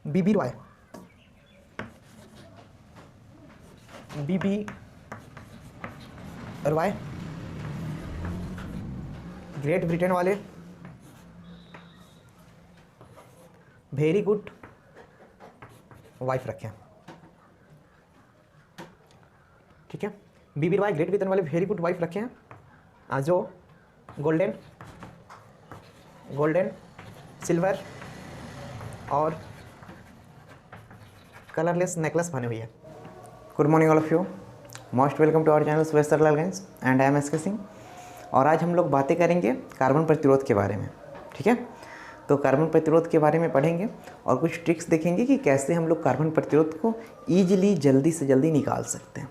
B B Roy, B B Roy Great Britain वाले very good wife रखें। ठीक है, बीबी रॉय ग्रेट ब्रिटेन वाले वेरी गुड वाइफ रखे हैं, जो गोल्डन सिल्वर और कलरलेस नेकलेस बने हुई है। Good morning all of you, most welcome to our channel Suresh Lalganj and I am S K Singh. और आज हम लोग बातें करेंगे कार्बन प्रतिरोध के बारे में। ठीक है, तो कार्बन प्रतिरोध के बारे में पढ़ेंगे और कुछ ट्रिक्स देखेंगे कि कैसे हम लोग कार्बन प्रतिरोध को ईजिली जल्दी से जल्दी निकाल सकते हैं।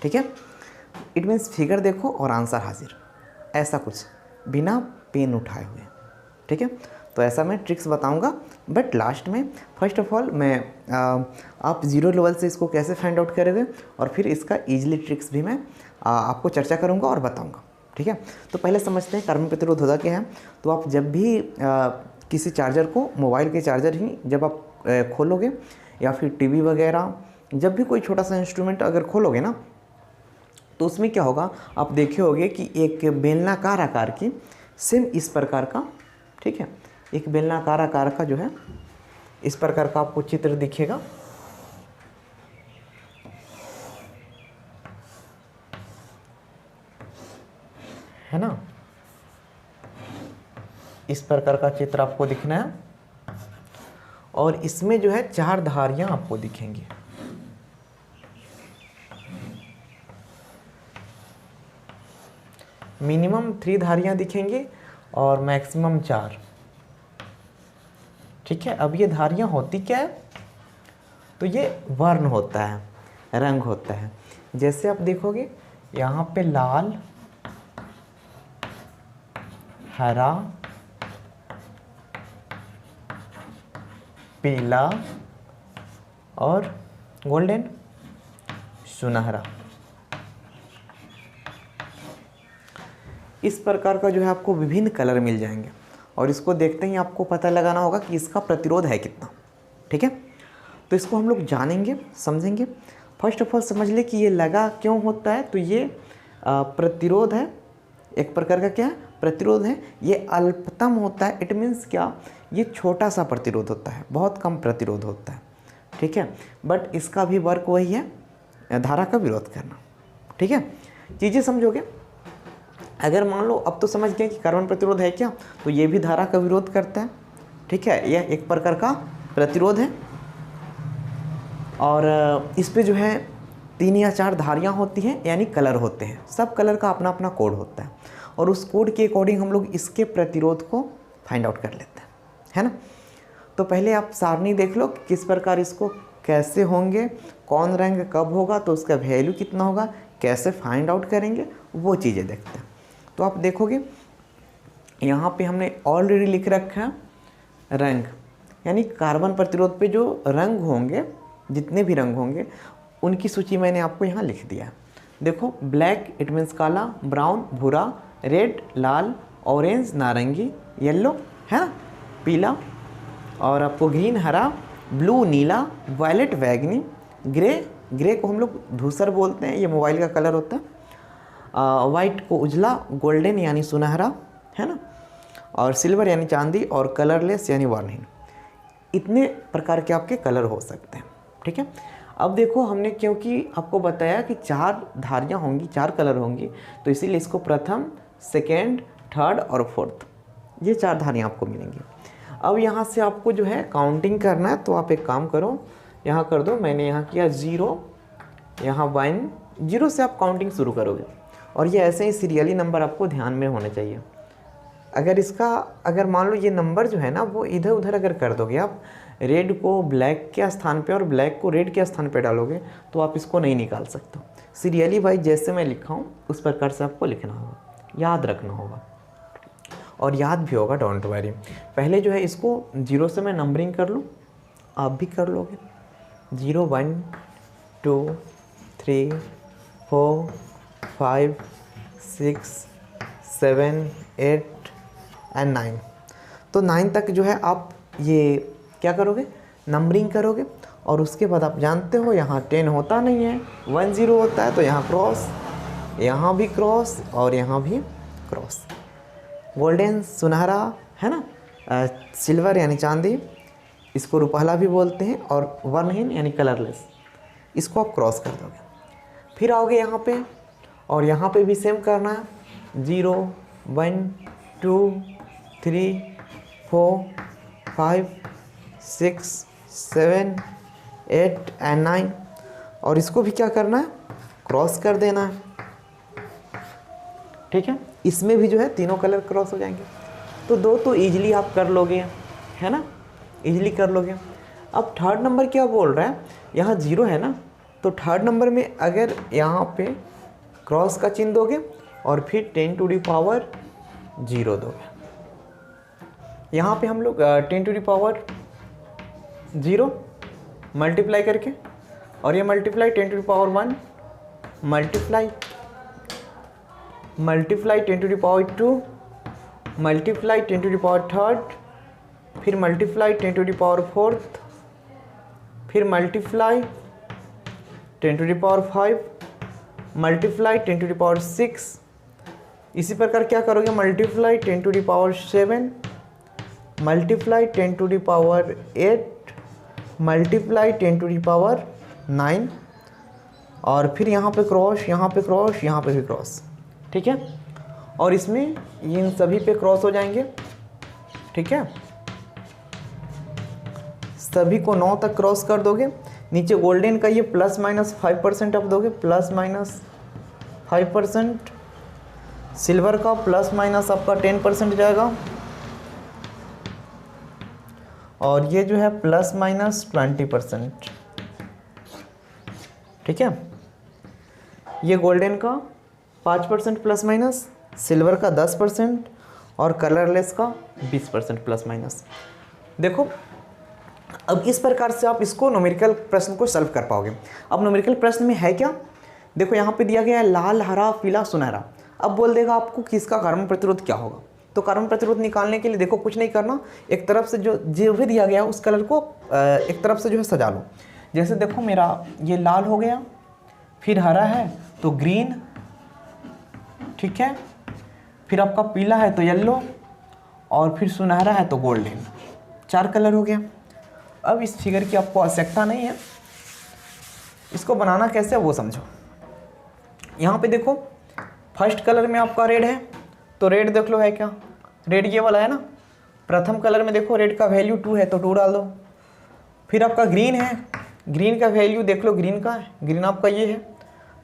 ठीक है, इट मीन्स फिगर देखो और आंसर हाजिर, ऐसा कुछ बिना पेन उठाए हुए। ठीक है, तो ऐसा मैं ट्रिक्स बताऊंगा, बट लास्ट में फर्स्ट ऑफ ऑल मैं आप जीरो लेवल से इसको कैसे फाइंड आउट करोगे और फिर इसका ईजिली ट्रिक्स भी मैं आपको चर्चा करूंगा और बताऊंगा। ठीक है, तो पहले समझते हैं कार्बन प्रतिरोध होता क्या है। तो आप जब भी किसी चार्जर को, मोबाइल के चार्जर ही जब आप खोलोगे या फिर टीवी वगैरह, जब भी कोई छोटा सा इंस्ट्रूमेंट अगर खोलोगे ना, तो उसमें क्या होगा, आप देखे होगे कि एक बेलनाकार आकार की सेम इस प्रकार का, ठीक है, एक बेलनाकार आकार का जो है इस प्रकार का आपको चित्र दिखेगा। है ना, इस प्रकार का चित्र आपको दिखना है और इसमें जो है चार धारियां आपको दिखेंगी। मिनिमम 3 धारियां दिखेंगी और मैक्सिमम 4। ठीक है, अब ये धारियां होती क्या है, तो ये वर्ण होता है, रंग होता है। जैसे आप देखोगे यहाँ पे लाल, हरा, पीला और गोल्डन, सुनहरा, इस प्रकार का जो है आपको विभिन्न कलर मिल जाएंगे और इसको देखते ही आपको पता लगाना होगा कि इसका प्रतिरोध है कितना। ठीक है, तो इसको हम लोग जानेंगे, समझेंगे। फर्स्ट ऑफ ऑल समझ ले कि ये लगा क्यों होता है, तो ये प्रतिरोध है, एक प्रकार का क्या है, प्रतिरोध है। ये अल्पतम होता है, इट मीन्स क्या, ये छोटा सा प्रतिरोध होता है, बहुत कम प्रतिरोध होता है। ठीक है, बट इसका भी वर्क वही है, धारा का विरोध करना। ठीक है, चीज़ें समझोगे। अगर मान लो अब तो समझ गए कि कार्बन प्रतिरोध है क्या, तो ये भी धारा का विरोध करता है। ठीक है, यह एक प्रकार का प्रतिरोध है और इस पे जो है 3 या 4 धारियां होती हैं, यानी कलर होते हैं। सब कलर का अपना अपना कोड होता है और उस कोड के अकॉर्डिंग हम लोग इसके प्रतिरोध को फाइंड आउट कर लेते हैं, है ना। तो पहले आप सारणी देख लो कि किस प्रकार इसको कैसे होंगे, कौन रंग कब होगा, तो उसका वैल्यू कितना होगा, कैसे फाइंड आउट करेंगे, वो चीज़ें देखते हैं। तो आप देखोगे यहाँ पे हमने ऑलरेडी लिख रखा है रंग, यानी कार्बन प्रतिरोध पे जो रंग होंगे, जितने भी रंग होंगे उनकी सूची मैंने आपको यहाँ लिख दिया है। देखो, ब्लैक इट मीन्स काला, ब्राउन भूरा, रेड लाल, ऑरेंज नारंगी, येलो है ना, पीला, और आपको ग्रीन हरा, ब्लू नीला, वायलेट बैगनी, ग्रे को हम लोग धूसर बोलते हैं, ये मोबाइल का कलर होता है, वाइट को उजला, गोल्डन यानी सुनहरा, है ना, और सिल्वर यानी चांदी, और कलरलेस यानी वर्णहीन। इतने प्रकार के आपके कलर हो सकते हैं। ठीक है, अब देखो हमने क्योंकि आपको बताया कि 4 धारियां होंगी, 4 कलर होंगी, तो इसीलिए इसको प्रथम, सेकेंड, थर्ड और फोर्थ, ये 4 धारियां आपको मिलेंगी। अब यहाँ से आपको जो है काउंटिंग करना है, तो आप एक काम करो, यहाँ कर दो, मैंने यहाँ किया 0, यहाँ 1, 0 से आप काउंटिंग शुरू करोगे और ये ऐसे ही सीरियली नंबर आपको ध्यान में होने चाहिए। अगर मान लो ये नंबर जो है ना, वो इधर उधर अगर कर दोगे, आप रेड को ब्लैक के स्थान पे और ब्लैक को रेड के स्थान पे डालोगे, तो आप इसको नहीं निकाल सकते। सीरियली भाई जैसे मैं लिखा हूँ उस प्रकार से आपको लिखना होगा, याद रखना होगा और याद भी होगा, डोंट वरी। पहले जो है इसको 0 से मैं नंबरिंग कर लूँ, आप भी कर लोगे। 0 1 2 3 4 5 6 7 8 एंड 9। तो 9 तक जो है आप ये क्या करोगे, नंबरिंग करोगे और उसके बाद आप जानते हो यहाँ 10 होता नहीं है, 1 0 होता है, तो यहाँ क्रॉस, यहाँ भी क्रॉस और यहाँ भी क्रॉस। गोल्डन सुनहरा है ना, सिल्वर यानी चांदी, इसको रुपहला भी बोलते हैं, और वर्णहीन यानी कलरलेस, इसको आप क्रॉस कर दोगे। फिर आओगे यहाँ पे और यहाँ पे भी सेम करना है, 0 1 2 3 4 5 6 7 8 एंड 9, और इसको भी क्या करना है, क्रॉस कर देना है। ठीक है, इसमें भी जो है तीनों कलर क्रॉस हो जाएंगे। तो 2 तो ईजिली आप कर लोगे, है ना, ईजिली कर लोगे। अब थर्ड नंबर क्या बोल रहा है, यहाँ 0 है ना, तो थर्ड नंबर में अगर यहाँ पे क्रॉस का चिन्ह दोगे और फिर 10 टू द पावर 0 दोगे, यहाँ पे हम लोग 10 टू द पावर 0 मल्टीप्लाई करके, और ये multiply 10 to the power 1 multiply 10 to the power 2 multiply 10 to the power 3, फिर मल्टीप्लाई 10 टू द पावर 4, फिर multiply 10 to the power 5 multiply 10 to the power 6। इसी प्रकार क्या करोगे, multiply 10 to the power 7 multiply 10 to the power 8 multiply 10 to the power 9, और फिर यहाँ पे क्रॉस, यहाँ पे क्रॉस, यहाँ पे भी क्रॉस। ठीक है, और इसमें इन सभी पे क्रॉस हो जाएंगे। ठीक है, सभी को 9 तक क्रॉस कर दोगे। नीचे गोल्डन का ये ±5% आप दोगे, ±5%। सिल्वर का ± आपका 10% जाएगा, और ये जो है ±20%। ठीक है, ये गोल्डन का 5% ±, सिल्वर का 10% और कलरलेस का 20% ±। देखो, अब इस प्रकार से आप इसको न्यूमेरिकल प्रश्न को सॉल्व कर पाओगे। अब न्यूमेरिकल प्रश्न में है क्या, देखो यहाँ पे दिया गया है लाल, हरा, पीला, सुनहरा। अब बोल देगा आपको कि इसका कार्बन प्रतिरोध क्या होगा। तो कार्बन प्रतिरोध निकालने के लिए देखो कुछ नहीं करना, एक तरफ से जो भी दिया गया है उस कलर को एक तरफ से जो है सजा लो। जैसे देखो मेरा ये लाल हो गया, फिर हरा है तो ग्रीन, ठीक है, फिर आपका पीला है तो येलो, और फिर सुनहरा है तो गोल्डन। 4 कलर हो गया। अब इस फिगर की आपको आवश्यकता नहीं है, इसको बनाना कैसे है वो समझो। यहाँ पे देखो फर्स्ट कलर में आपका रेड है, तो रेड देख लो है क्या, रेड ये वाला है ना। प्रथम कलर में देखो रेड का वैल्यू 2 है तो 2 डाल दो। फिर आपका ग्रीन है, ग्रीन का वैल्यू देख लो, ग्रीन का है, ग्रीन आपका ये है,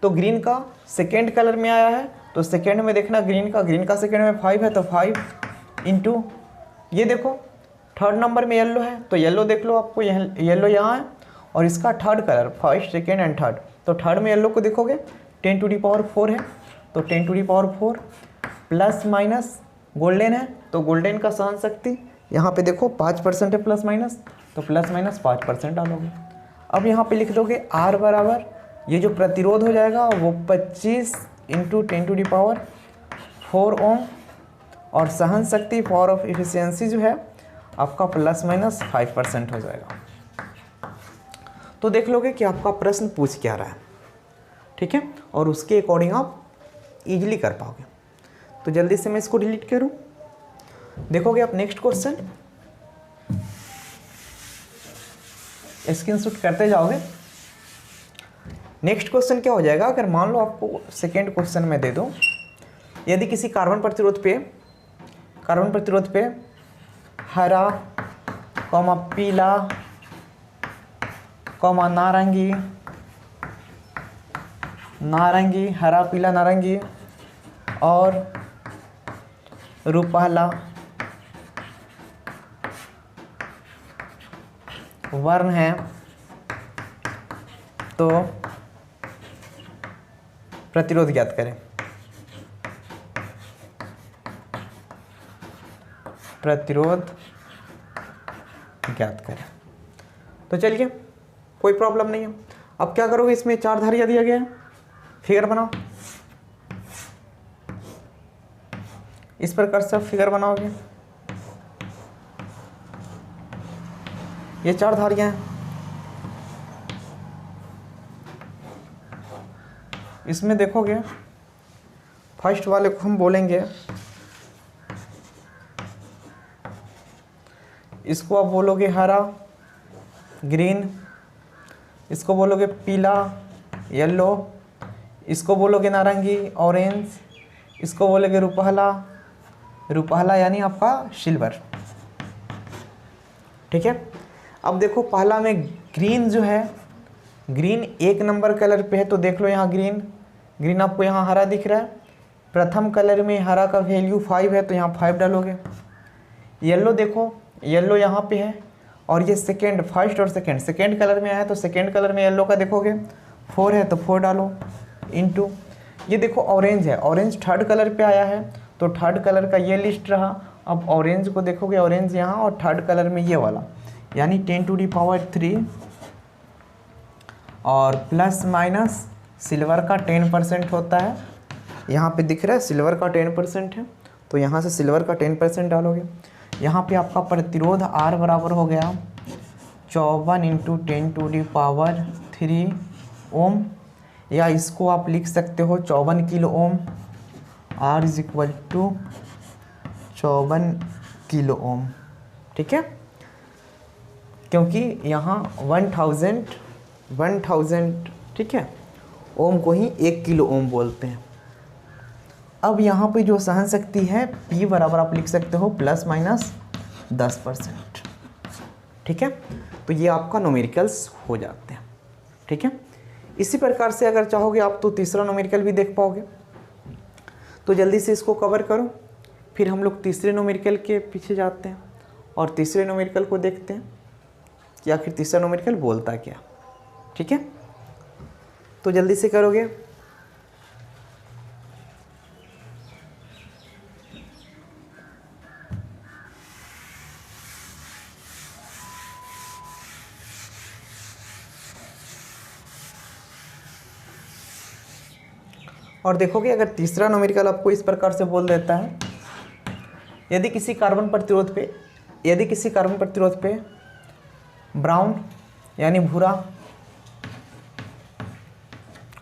तो ग्रीन का सेकेंड कलर में आया है, तो सेकेंड में देखना ग्रीन का सेकेंड में 5 है तो 5 इंटू, ये देखो थर्ड नंबर में येलो है तो येलो देख लो, आपको येलो यहाँ है, और इसका third colour first second and third, तो थर्ड में येलो को देखोगे 10 टू दी पावर 4 है, तो 10 to the power 4 plus minus golden है, तो गोल्डन का सहन शक्ति यहाँ पे देखो 5% है प्लस माइनस, तो प्लस माइनस 5% डालोगे। अब यहाँ पे लिख दोगे R बराबर, ये जो प्रतिरोध हो जाएगा वो 25 इंटू 10 टू दी पावर 4 ओम, और सहन शक्ति पावर ऑफ एफिशिएंसी जो है आपका प्लस माइनस 5% हो जाएगा। तो देख लोगे कि आपका प्रश्न पूछ क्या रहा है, ठीक है, और उसके अकॉर्डिंग आप इजीली कर पाओगे। तो जल्दी से मैं इसको डिलीट करूं, देखोगे आप नेक्स्ट क्वेश्चन, स्क्रीनशॉट करते जाओगे। नेक्स्ट क्वेश्चन क्या हो जाएगा, अगर मान लो आपको सेकेंड क्वेश्चन में दे दो, यदि किसी कार्बन प्रतिरोध पे हरा कॉमा पीला कॉमा नारंगी हरा पीला नारंगी और रुपहला वर्ण है, तो प्रतिरोध ज्ञात करें। प्रतिरोध ज्ञात करें। तो चलिए कोई प्रॉब्लम नहीं है। अब क्या करोगे, इसमें 4 धारियां दिया गया है, फिगर बनाओ। इस प्रकार से फिगर बनाओगे। ये 4 धारियाँ हैं। इसमें देखोगे फर्स्ट वाले को हम बोलेंगे, इसको आप बोलोगे हरा ग्रीन, इसको बोलोगे पीला येलो, इसको बोलोगे नारंगी ऑरेंज, इसको बोलोगे रुपहला, रुपहला यानी आपका सिल्वर। ठीक है। अब देखो पहला में ग्रीन जो है, ग्रीन 1 नंबर कलर पे है, तो देख लो यहाँ ग्रीन, ग्रीन आपको यहाँ हरा दिख रहा है। प्रथम कलर में हरा का वैल्यू 5 है, तो यहाँ 5 डालोगे। येलो देखो, येलो यहाँ पे है, और ये सेकेंड, फर्स्ट और सेकेंड कलर में आया है, तो सेकेंड कलर में येलो का देखोगे 4 है, तो 4 डालो इनटू। ये देखो ऑरेंज है, ऑरेंज थर्ड कलर पे आया है, तो थर्ड कलर का ये लिस्ट रहा। अब ऑरेंज को देखोगे, ऑरेंज यहाँ, और थर्ड कलर में ये वाला, यानी 10⁻³ और प्लस माइनस सिल्वर का 10% होता है। यहाँ पे दिख रहा है सिल्वर का 10% है, तो यहाँ से सिल्वर का 10% डालोगे। यहाँ पे आपका प्रतिरोध R बराबर हो गया 54 × 10⁻³ ओम, या इसको आप लिख सकते हो 54 kilo ohm. R = 54 kilo ohm. ठीक है, क्योंकि यहाँ 1000 ठीक है ओम को ही 1 किलो ओम बोलते हैं। अब यहाँ पे जो सहन शक्ति है P बराबर आप लिख सकते हो ±10%। ठीक है, तो ये आपका न्यूमेरिकल्स हो जाते हैं। ठीक है, इसी प्रकार से अगर चाहोगे आप तो तीसरा न्यूमेरिकल भी देख पाओगे। तो जल्दी से इसको कवर करो, फिर हम लोग तीसरे न्यूमेरिकल के पीछे जाते हैं और तीसरे न्यूमेरिकल को देखते हैं कि आखिर तीसरा न्यूमेरिकल बोलता क्या। ठीक है, तो जल्दी से करोगे। और देखोगे अगर तीसरा न्यूमेरिकल आपको इस प्रकार से बोल देता है, यदि किसी कार्बन प्रतिरोध पे ब्राउन यानी भूरा,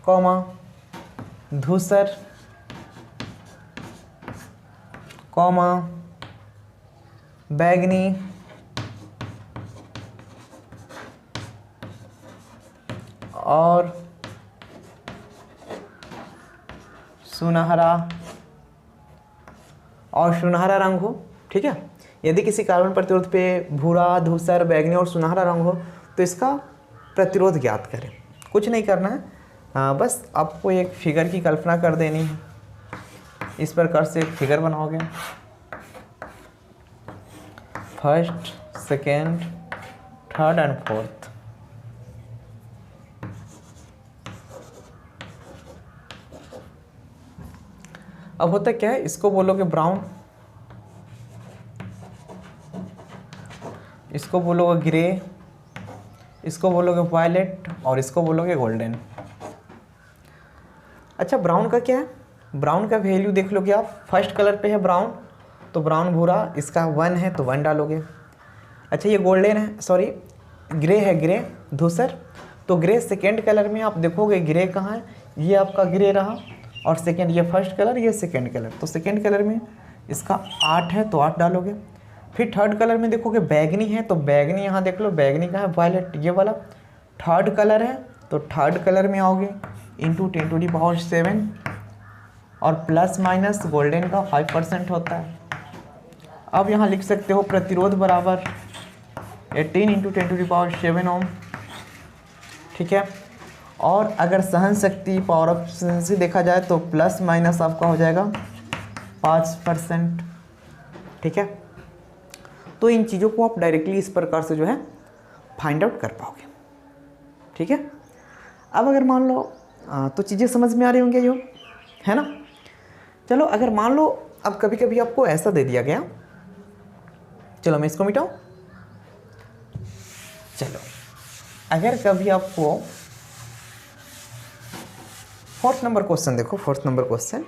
कॉमा धूसर, कॉमा बैगनी, और सुनहरा रंग हो। ठीक है, यदि किसी कार्बन प्रतिरोध पे भूरा, धूसर, बैगनी और सुनहरा रंग हो तो इसका प्रतिरोध ज्ञात करें। कुछ नहीं करना है, बस आपको एक फिगर की कल्पना कर देनी है। इस प्रकार से एक फिगर बनाओगे, first, second, third and fourth. अब होता क्या है, इसको बोलोगे ब्राउन, इसको बोलोगे ग्रे, इसको बोलोगे वायलेट और इसको बोलोगे गोल्डन। अच्छा, ब्राउन का क्या है? ब्राउन का वैल्यू देख लोगे आप, फर्स्ट कलर पे है ब्राउन, तो ब्राउन भूरा, इसका 1 है तो 1 डालोगे। अच्छा, ये गोल्डन है, सॉरी ग्रे है, ग्रे धूसर, तो ग्रे सेकेंड कलर में आप देखोगे ग्रे कहाँ है, ये आपका ग्रे रहा, और सेकेंड ये फर्स्ट कलर, ये सेकेंड कलर, तो सेकेंड कलर में इसका 8 है तो 8 डालोगे। फिर थर्ड कलर में देखोगे बैगनी है, तो बैगनी यहाँ देख लो, बैगनी का है वायलेट, ये वाला थर्ड कलर है, तो थर्ड कलर में आओगे इंटू 10⁻⁷, और प्लस माइनस गोल्डन का 5% होता है। अब यहाँ लिख सकते हो प्रतिरोध बराबर 18 × 10⁻⁷ ओम। ठीक है, और अगर सहन शक्ति पावर ऑफ एफिशिएंसी देखा जाए तो प्लस माइनस आपका हो जाएगा 5%। ठीक है, तो इन चीज़ों को आप डायरेक्टली इस प्रकार से जो है फाइंड आउट कर पाओगे। ठीक है, अब अगर मान लो तो चीज़ें समझ में आ रही होंगी जो, है ना। चलो, अगर मान लो अब कभी कभी आपको ऐसा दे दिया गया, चलो मैं इसको मिटाऊं। चलो, अगर कभी आपको फोर्थ नंबर क्वेश्चन देखो, फोर्थ नंबर क्वेश्चन,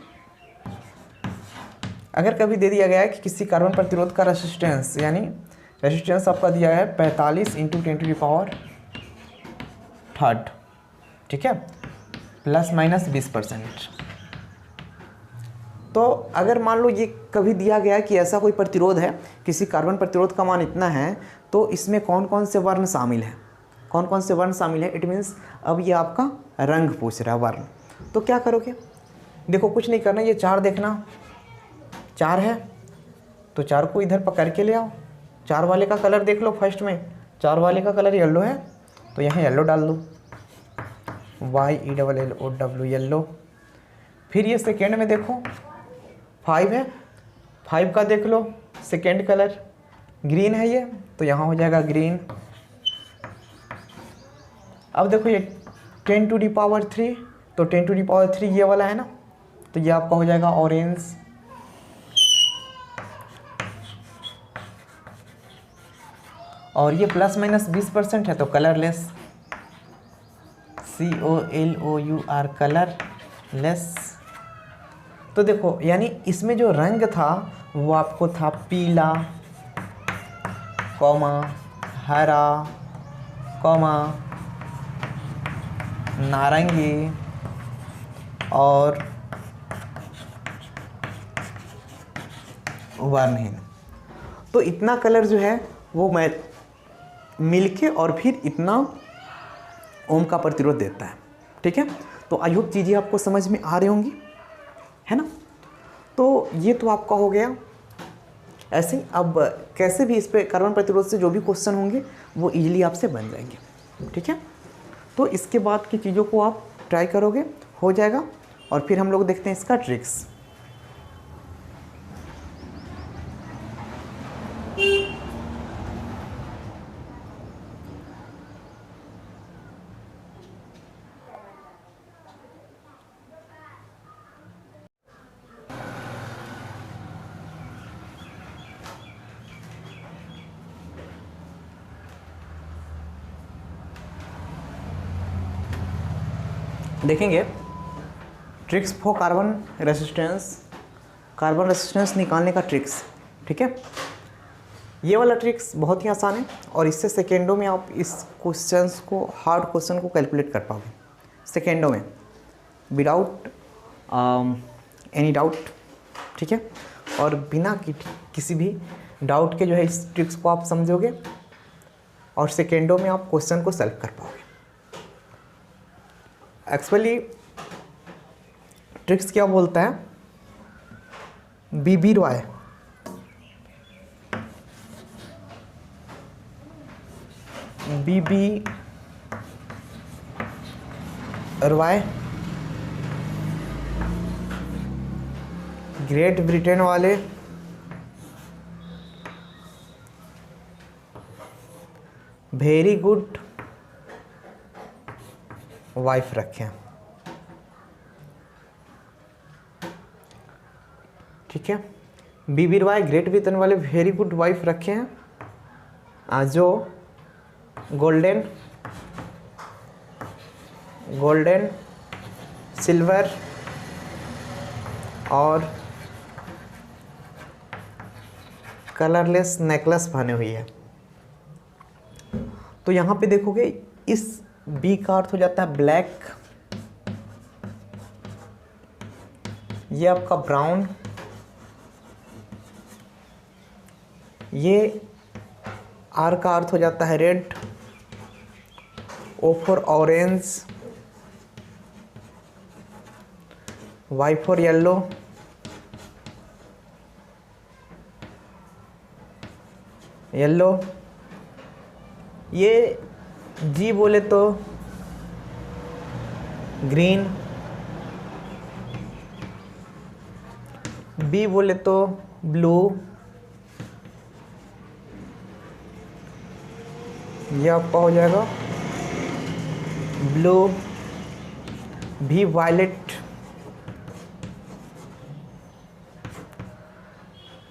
अगर कभी दे दिया गया है कि किसी कार्बन प्रतिरोध का रेसिस्टेंस यानी रेजिस्टेंस आपका दिया है 45 × 10⁻³ ठीक है, ±20%। तो अगर मान लो ये कभी दिया गया कि ऐसा कोई प्रतिरोध है, किसी कार्बन प्रतिरोध का मान इतना है, तो इसमें कौन कौन से वर्ण शामिल हैं, कौन कौन से वर्ण शामिल है, इट मीन्स अब ये आपका रंग पूछ रहा है, वर्ण। तो क्या करोगे, देखो कुछ नहीं करना, ये 4 देखना, 4 है तो 4 को इधर पकड़ के ले आओ। 4 वाले का कलर देख लो, फर्स्ट में 4 वाले का कलर येलो है तो यहाँ येलो डाल दो, YELLOW येलो। फिर ये सेकेंड में देखो 5 है, 5 का देख लो सेकेंड कलर ग्रीन है ये, तो यहाँ हो जाएगा ग्रीन। अब देखो ये 10⁻³ तो 10⁻³ ये वाला है ना, तो ये आपका हो जाएगा ऑरेंज। और ये ±20% है तो कलरलेस, COLOUR कलरलेस। तो देखो यानी इसमें जो रंग था वो आपको था पीला, कॉमा हरा, कॉमा नारंगी और वर्णहीन। तो इतना कलर जो है वो मैं मिलके और फिर इतना ओम का प्रतिरोध देता है, ठीक है। तो आई होप चीज़ें आपको समझ में आ रही होंगी, है ना। तो ये तो आपका हो गया। ऐसे ही अब कैसे भी इस पे कार्बन प्रतिरोध से जो भी क्वेश्चन होंगे वो इजीली आपसे बन जाएंगे, ठीक है। तो इसके बाद की चीज़ों को आप ट्राई करोगे, हो जाएगा। और फिर हम लोग देखते हैं इसका ट्रिक्स। देखेंगे ट्रिक्स फॉर कार्बन रेसिस्टेंस निकालने का ट्रिक्स, ठीक है। ये वाला ट्रिक्स बहुत ही आसान है और इससे सेकेंडों में आप इस क्वेश्चंस को, हार्ड क्वेश्चन को कैलकुलेट कर पाओगे सेकेंडों में, विदाउट एनी डाउट, ठीक है। और बिना किसी भी डाउट के जो है इस ट्रिक्स को आप समझोगे और सेकेंडों में आप क्वेश्चन को सॉल्व कर पाओगे। एक्चुअली ट्रिक्स क्या बोलता है, BB रॉय ग्रेट ब्रिटेन वाले वेरी गुड वाइफ रखें, ठीक है। BB रॉय ग्रेट ब्रिटेन वाले वेरी गुड वाइफ रखे हैं जो गोल्डन, सिल्वर और कलरलेस नेकलेस पहने हुई है। तो यहाँ पे देखोगे इस B का अर्थ हो जाता है ब्लैक, ये आपका ब्राउन, ये R का अर्थ हो जाता है red, O for orange, Y for yellow, ये G बोले तो ग्रीन, B बोले तो ब्लू, ये आपका हो जाएगा ब्लू, भी वायलेट,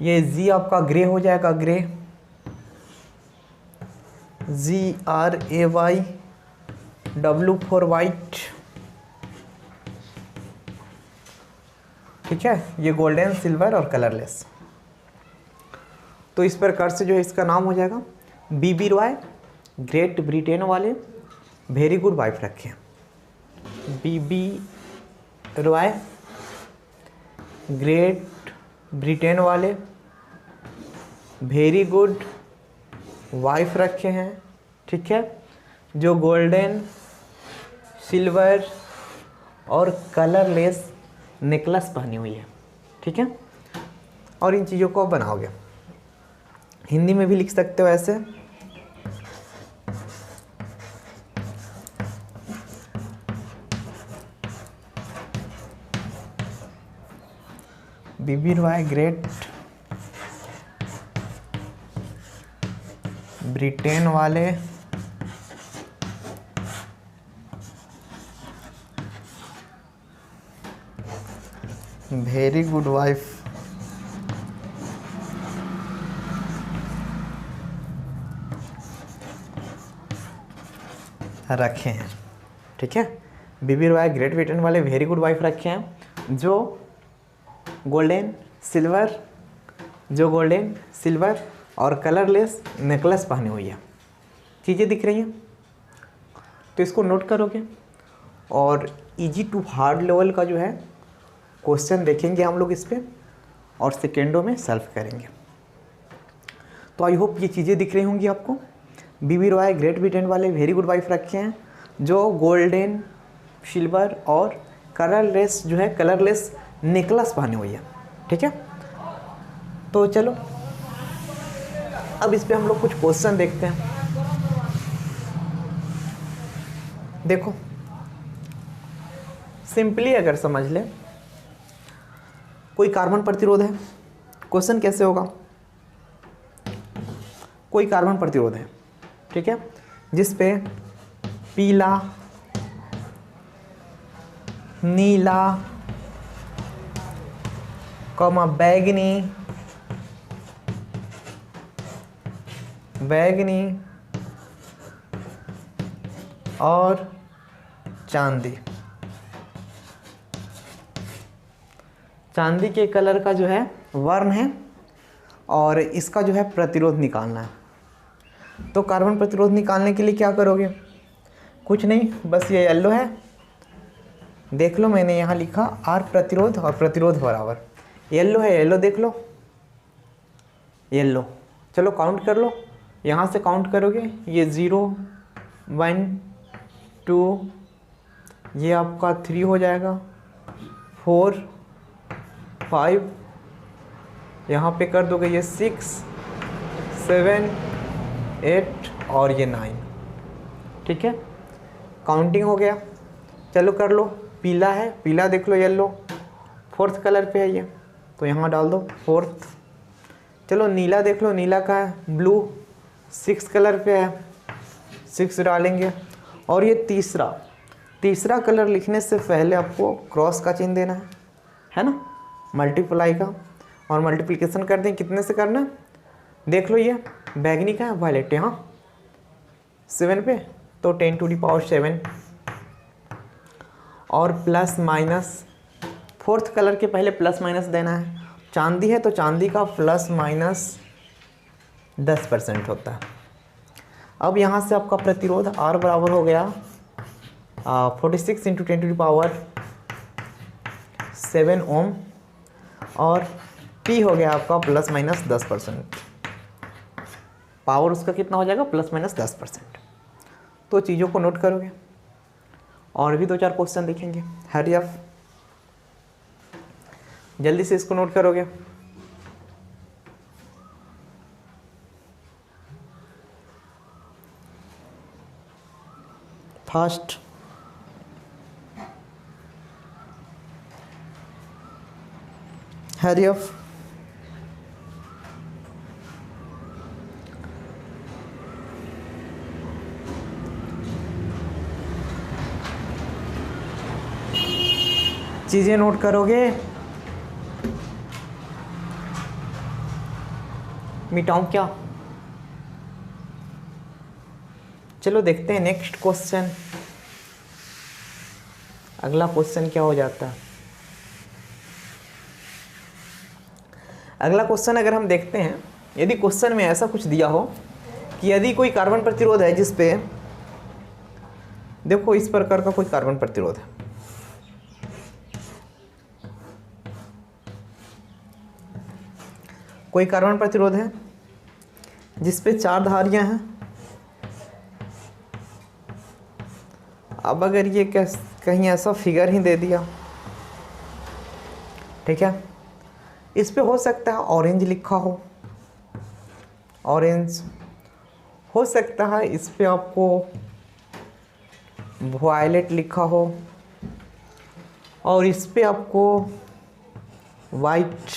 ये जी आपका ग्रे हो जाएगा grey, GRAY, W for white, ठीक है। ये गोल्डन, सिल्वर और कलरलेस। तो इस प्रकार से जो है इसका नाम हो जाएगा बीबी रॉय ग्रेट ब्रिटेन वाले वेरी गुड वाइफ रखे हैं। बीबी रॉय ग्रेट ब्रिटेन वाले वेरी गुड वाइफ रखे हैं, ठीक है, जो गोल्डन सिल्वर और कलरलेस नेकलेस पहनी हुई है, ठीक है। और इन चीज़ों को आप बनाओगे, हिंदी में भी लिख सकते हो ऐसे। बीबी रॉय ग्रेट ब्रिटेन वाले वेरी गुड वाइफ रखे हैं, ठीक है। बीबी रॉय ग्रेट ब्रिटेन वाले वेरी गुड वाइफ रखे हैं जो गोल्डन सिल्वर और कलरलेस नेकलेस पहनी हुई है। चीज़ें दिख रही हैं, तो इसको नोट करोगे और इजी टू हार्ड लेवल का जो है क्वेश्चन देखेंगे हम लोग इस पे और सेकेंडों में सॉल्व करेंगे। तो आई होप ये चीज़ें दिख रही होंगी आपको। बीबी रॉय ग्रेट ब्रिटेन वाले वेरी गुड वाइफ रखे हैं जो गोल्डन सिल्वर और कलरलेस नेकलेस पहनी हुई है, ठीक है। तो चलो अब इस पे हम लोग कुछ क्वेश्चन देखते हैं। देखो सिंपली अगर समझ ले, कोई कार्बन प्रतिरोध है, क्वेश्चन कैसे होगा, कोई कार्बन प्रतिरोध है, ठीक है, जिस पे पीला, नीला, बैगनी और चांदी के कलर का जो है वर्ण है और इसका जो है प्रतिरोध निकालना है। तो कार्बन प्रतिरोध निकालने के लिए क्या करोगे, कुछ नहीं, बस ये येलो है, देख लो मैंने यहाँ लिखा आर प्रतिरोध और प्रतिरोध बराबर येलो है, येलो देख लो, येलो, चलो काउंट कर लो, यहाँ से काउंट करोगे ये 0 1 2, ये आपका 3 हो जाएगा, 4 5, यहाँ पे कर दोगे ये 6 7 8 और ये 9, ठीक है, काउंटिंग हो गया। चलो कर लो, पीला है, पीला देख लो, येलो 4th कलर पे है ये, तो यहाँ डाल दो 4th। चलो नीला देख लो, नीला का है, ब्लू 6th कलर पे है, 6 डालेंगे। और ये तीसरा कलर लिखने से पहले आपको क्रॉस का चिन्ह देना है ना, मल्टीप्लाई का, और मल्टीप्लिकेशन कर दें, कितने से करना, देख लो ये बैगनी का है, वायलेट यहाँ 7 पे, तो 10 to the power 7 और प्लस माइनस, 4th कलर के पहले प्लस माइनस देना है। चांदी है तो चांदी का प्लस माइनस 10% होता है। अब यहाँ से आपका प्रतिरोध R बराबर हो गया 46 × 10 to the power 7 ओम और P हो गया आपका प्लस माइनस 10%, पावर उसका कितना हो जाएगा, प्लस माइनस 10%। तो चीज़ों को नोट करोगे और भी 2-4 क्वेश्चन देखेंगे, हरी अप, जल्दी से इसको नोट करोगे। फास्ट, हरी अप, चीजें नोट करोगे, मिटाऊं क्या, चलो देखते हैं नेक्स्ट क्वेश्चन। अगला क्वेश्चन क्या हो जाता है, अगला क्वेश्चन अगर हम देखते हैं यदि क्वेश्चन में ऐसा कुछ दिया हो कि यदि कोई कार्बन प्रतिरोध है जिस पे, देखो इस प्रकार का कोई कार्बन प्रतिरोध है, कोई कार्बन प्रतिरोध है जिस पे 4 धारियां हैं। अब अगर ये कहीं ऐसा फिगर ही दे दिया, ठीक है, इस पे हो सकता है ऑरेंज लिखा हो, ऑरेंज हो सकता है, इस पे आपको वायलेट लिखा हो, और इस पे आपको वाइट,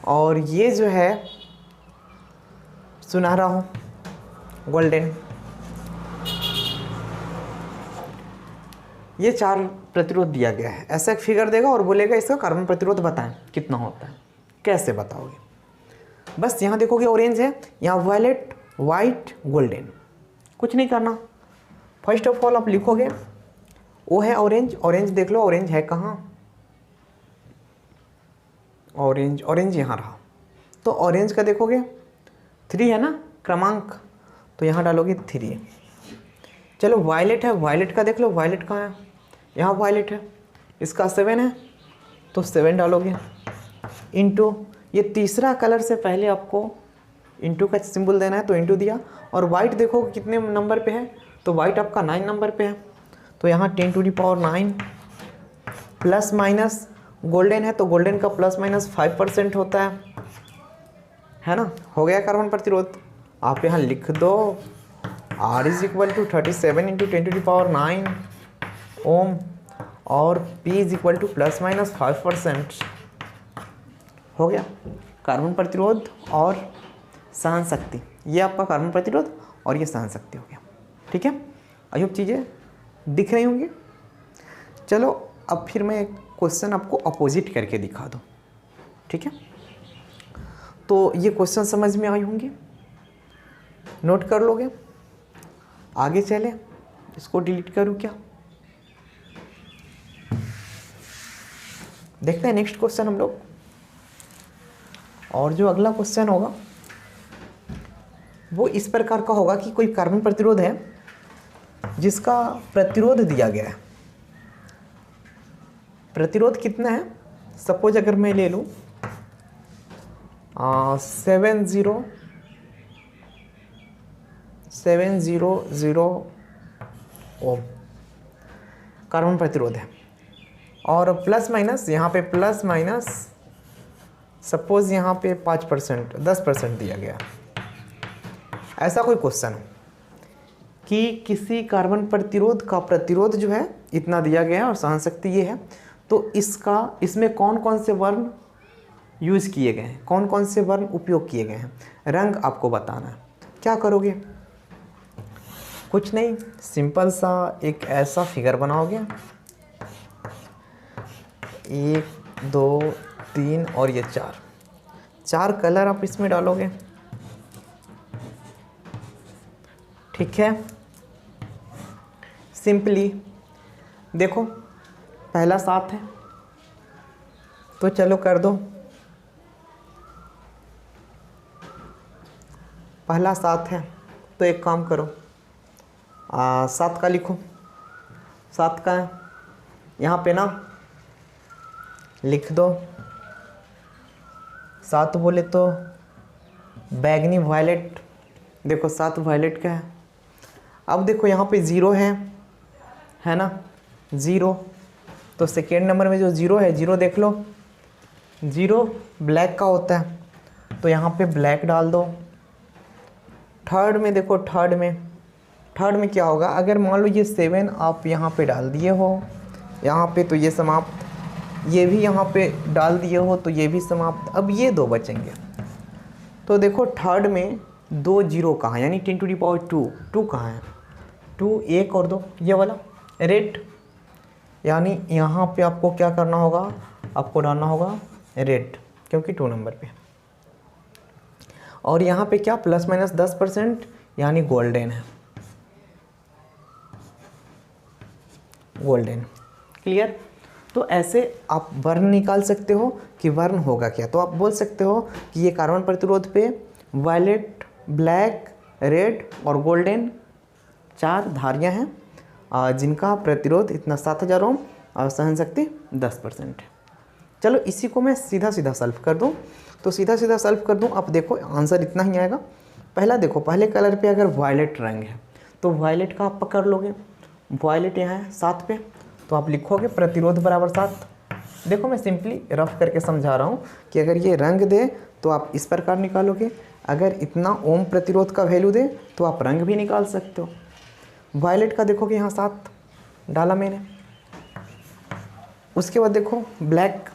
और ये जो है सुनहरा हो, गोल्डन। ये 4 प्रतिरोध दिया गया है। ऐसा एक फिगर देगा और बोलेगा इसका कार्बन प्रतिरोध बताएं कितना होता है। कैसे बताओगे? बस यहाँ देखोगे ऑरेंज है, यहाँ वायलेट, वाइट, गोल्डन, कुछ नहीं करना। फर्स्ट ऑफ ऑल आप लिखोगे वो है ऑरेंज, ऑरेंज देख लो ऑरेंज है कहाँ, ऑरेंज, ऑरेंज यहाँ रहा, तो ऑरेंज का देखोगे 3 है ना क्रमांक, तो यहाँ डालोगे 3। चलो वायलेट है, वायलेट का देख लो, वायलेट कहाँ है, यहाँ वायलेट है, इसका 7 है, तो 7 डालोगे, इंटू ये तीसरा कलर से पहले आपको इंटू का सिंबल देना है, तो इंटू दिया। और वाइट देखो कितने नंबर पे है, तो वाइट आपका 9 नंबर पे है, तो यहाँ 10⁻9 प्लस माइनस गोल्डन है, तो गोल्डन का प्लस माइनस 5% होता है ना। हो गया कार्बन प्रतिरोध। आप यहाँ लिख दो R = 37 × 10⁻9 ओम और P = ±5%। हो गया कार्बन प्रतिरोध और सहन शक्ति। ये आपका कार्बन प्रतिरोध और ये सहन शक्ति हो गया। ठीक है, आई होप चीज़ें दिख रही होंगी। चलो अब फिर मैं एक क्वेश्चन आपको अपोजिट करके दिखा दूँ। ठीक है, तो ये क्वेश्चन समझ में आई होंगी, नोट कर लोगे। आगे चले, इसको डिलीट करूँ क्या? देखते हैं नेक्स्ट क्वेश्चन हम लोग। और जो अगला क्वेश्चन होगा वो इस प्रकार का होगा कि कोई कार्बन प्रतिरोध है जिसका प्रतिरोध दिया गया है। प्रतिरोध कितना है? सपोज अगर मैं ले लूँ 700 ओम कार्बन प्रतिरोध है, और प्लस माइनस यहाँ पे प्लस माइनस सपोज यहाँ पे 5% 10% दिया गया। ऐसा कोई क्वेश्चन है कि किसी कार्बन प्रतिरोध का प्रतिरोध जो है इतना दिया गया है और सहन शक्ति ये है, तो इसमें कौन कौन से वर्ण यूज़ किए गए हैं, कौन कौन से वर्ण उपयोग किए गए हैं, रंग आपको बताना है। क्या करोगे? कुछ नहीं, सिंपल सा एक ऐसा फिगर बनाओगे, 1 2 3 और ये 4 कलर आप इसमें डालोगे। ठीक है, सिंपली देखो पहला 7 है, तो चलो कर दो। पहला 7 है तो एक काम करो, 7 का लिखो, 7 का यहाँ पे ना लिख दो। 7 बोले तो बैगनी वायलेट, देखो 7 वायलेट का है। अब देखो यहाँ पे 0 है ना, 0, तो सेकेंड नंबर में जो 0 है, 0 देख लो, 0 ब्लैक का होता है, तो यहाँ पे ब्लैक डाल दो। थर्ड में देखो, थर्ड में क्या होगा? अगर मान लो ये 7 आप यहाँ पे डाल दिए हो यहाँ पे, तो ये समाप्त, ये भी यहाँ पे डाल दिए हो तो ये भी समाप्त। अब ये 2 बचेंगे, तो देखो थर्ड में 2 0 कहाँ है, यानी 10⁻2 कहाँ है? 2 1 और 2, ये वाला रेड, यानी यहाँ पे आपको क्या करना होगा? आपको डालना होगा रेड, क्योंकि 2 नंबर पे। और यहाँ पे क्या प्लस माइनस 10%, यानी गोल्डन है, गोल्डन। क्लियर? तो ऐसे आप वर्ण निकाल सकते हो कि वर्ण होगा क्या। तो आप बोल सकते हो कि ये कार्बन प्रतिरोध पे वायलेट, ब्लैक, रेड और गोल्डन 4 धारियाँ हैं जिनका प्रतिरोध इतना 7000 ओम और सहन शक्ति 10% है। चलो इसी को मैं सीधा सीधा सॉल्व कर दूं, तो सीधा सीधा सॉल्व कर दूं। अब देखो आंसर इतना ही आएगा। पहला देखो, पहले कलर पे अगर वायलेट रंग है तो वायलेट का आप पकड़ लोगे, वायलेट यहाँ है 7 पे, तो आप लिखोगे प्रतिरोध बराबर 7। देखो मैं सिंपली रफ करके समझा रहा हूँ कि अगर ये रंग दे तो आप इस प्रकार निकालोगे, अगर इतना ओम प्रतिरोध का वैल्यू दे तो आप रंग भी निकाल सकते हो। वायलेट का देखोगे यहाँ 7 डाला मैंने। उसके बाद देखो ब्लैक,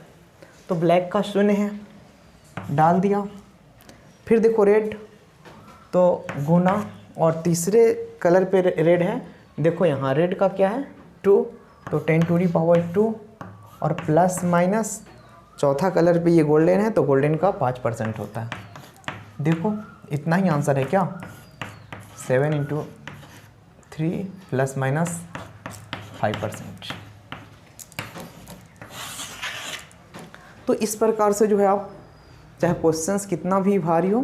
तो ब्लैक का 0 है, डाल दिया। फिर देखो रेड, तो गुना, और तीसरे कलर पे रेड है, देखो यहाँ रेड का क्या है 2, तो 10⁻², और प्लस माइनस चौथा कलर पे ये गोल्डन है तो गोल्डन का 5% होता है। देखो इतना ही आंसर है क्या, 7 × 3 ± 5%। तो इस प्रकार से जो है आप चाहे क्वेश्चंस कितना भी भारी हो,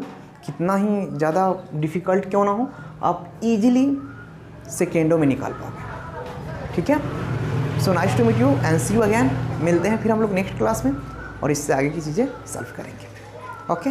कितना ही ज़्यादा डिफ़िकल्ट क्यों ना हो, आप इजीली सेकेंडों में निकाल पाओगे। ठीक है, so nice to meet you and see you again. मिलते हैं फिर हम लोग नेक्स्ट क्लास में और इससे आगे की चीज़ें सॉल्व करेंगे। ओके।